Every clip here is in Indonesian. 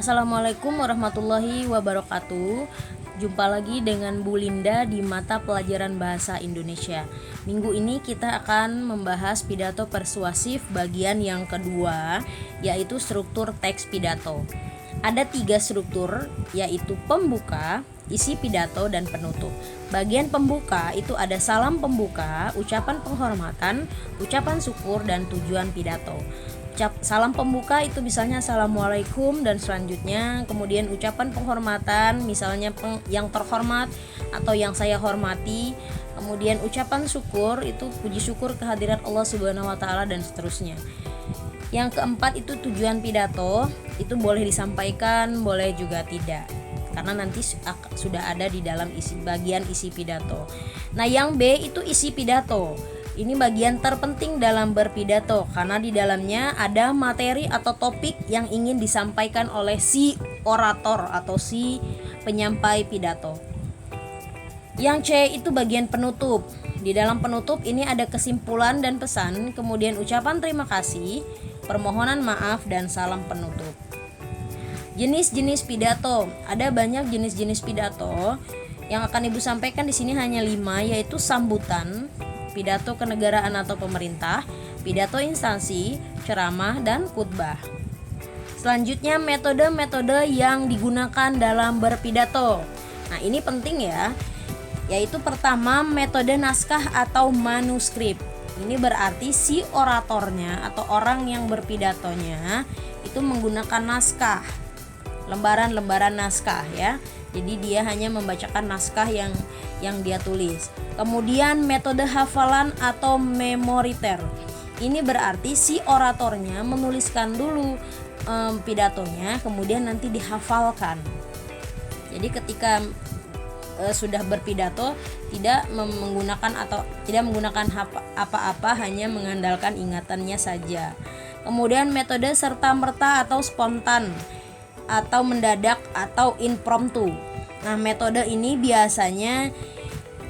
Assalamualaikum warahmatullahi wabarakatuh. Jumpa lagi dengan Bu Linda di mata pelajaran bahasa Indonesia. Minggu ini kita akan membahas pidato persuasif bagian yang kedua, yaitu struktur teks pidato. Ada 3 struktur, yaitu pembuka, isi pidato, dan penutup. Bagian pembuka itu ada salam pembuka, ucapan penghormatan, ucapan syukur, dan tujuan pidato. Salam pembuka itu misalnya assalamualaikum dan selanjutnya, kemudian ucapan penghormatan misalnya yang terhormat atau yang saya hormati, kemudian ucapan syukur itu puji syukur kehadirat Allah Subhanahu wa taala, dan seterusnya. Yang keempat itu tujuan pidato, itu boleh disampaikan, boleh juga tidak, karena nanti sudah ada di dalam bagian isi pidato. Nah, yang B itu isi pidato. Ini bagian terpenting dalam berpidato karena di dalamnya ada materi atau topik yang ingin disampaikan oleh si orator atau si penyampai pidato. Yang C itu bagian penutup. Di dalam penutup ini ada kesimpulan dan pesan, kemudian ucapan terima kasih, permohonan maaf, dan salam penutup. Jenis-jenis pidato. Ada banyak jenis-jenis pidato. Yang akan Ibu sampaikan di sini hanya 5, yaitu sambutan, pidato kenegaraan atau pemerintah, pidato instansi, ceramah, dan khutbah. Selanjutnya metode-metode yang digunakan dalam berpidato. Nah, ini penting ya. Yaitu pertama, metode naskah atau manuskrip. Ini berarti si oratornya atau orang yang berpidatonya itu menggunakan naskah. Lembaran-lembaran naskah ya. Jadi dia hanya membacakan naskah yang dia tulis. Kemudian metode hafalan atau memoriter. Ini berarti si oratornya menuliskan dulu pidatonya, kemudian nanti dihafalkan. Jadi ketika sudah berpidato tidak menggunakan apa-apa, hanya mengandalkan ingatannya saja. Kemudian metode serta-merta atau spontan, atau mendadak atau impromptu. Nah, metode ini biasanya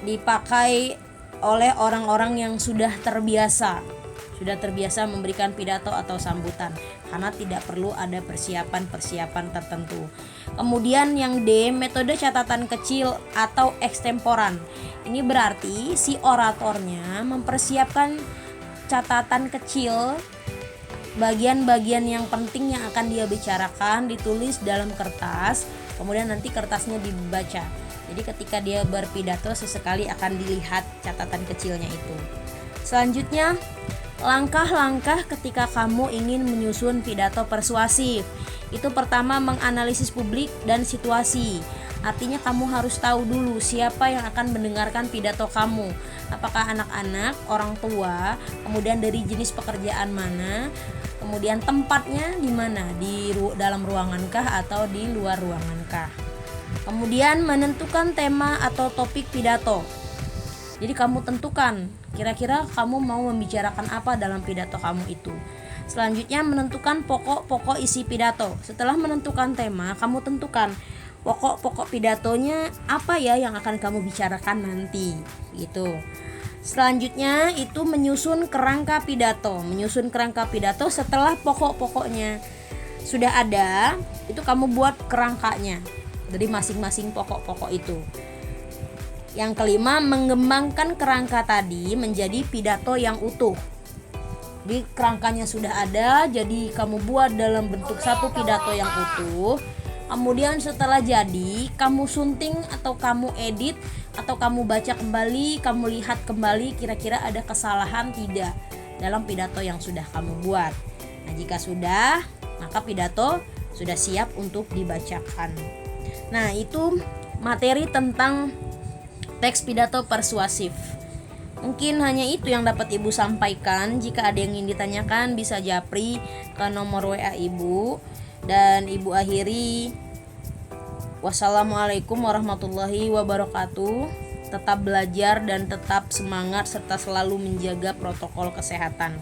dipakai oleh orang-orang yang sudah terbiasa memberikan pidato atau sambutan, karena tidak perlu ada persiapan tertentu. Kemudian yang D, metode catatan kecil atau ekstemporan. Ini berarti si oratornya mempersiapkan catatan kecil, bagian-bagian yang penting yang akan dia bicarakan ditulis dalam kertas, kemudian nanti kertasnya dibaca. Jadi ketika dia berpidato sesekali akan dilihat catatan kecilnya itu. Selanjutnya, langkah-langkah ketika kamu ingin menyusun pidato persuasif. Itu pertama, menganalisis publik dan situasi. Artinya kamu harus tahu dulu siapa yang akan mendengarkan pidato kamu. Apakah anak-anak, orang tua, kemudian dari jenis pekerjaan mana, kemudian tempatnya di mana, di dalam ruangankah atau di luar ruangankah. Kemudian menentukan tema atau topik pidato. Jadi kamu tentukan kira-kira kamu mau membicarakan apa dalam pidato kamu itu. Selanjutnya menentukan pokok-pokok isi pidato. Setelah menentukan tema, kamu tentukan pokok-pokok pidatonya apa ya yang akan kamu bicarakan nanti gitu. Selanjutnya itu menyusun kerangka pidato. Menyusun kerangka pidato setelah pokok-pokoknya sudah ada, itu kamu buat kerangkanya dari masing-masing pokok-pokok itu. Yang kelima, mengembangkan kerangka tadi menjadi pidato yang utuh. Di kerangkanya sudah ada, jadi kamu buat dalam bentuk satu pidato yang utuh. Kemudian setelah jadi, kamu sunting atau kamu edit atau kamu baca kembali, kamu lihat kembali kira-kira ada kesalahan tidak dalam pidato yang sudah kamu buat. Nah, jika sudah, maka pidato sudah siap untuk dibacakan. Nah, itu materi tentang teks pidato persuasif. Mungkin hanya itu yang dapat Ibu sampaikan. Jika ada yang ingin ditanyakan bisa japri ke nomor WA Ibu. Dan Ibu akhiri, wassalamualaikum warahmatullahi wabarakatuh. Tetap belajar dan tetap semangat serta selalu menjaga protokol kesehatan.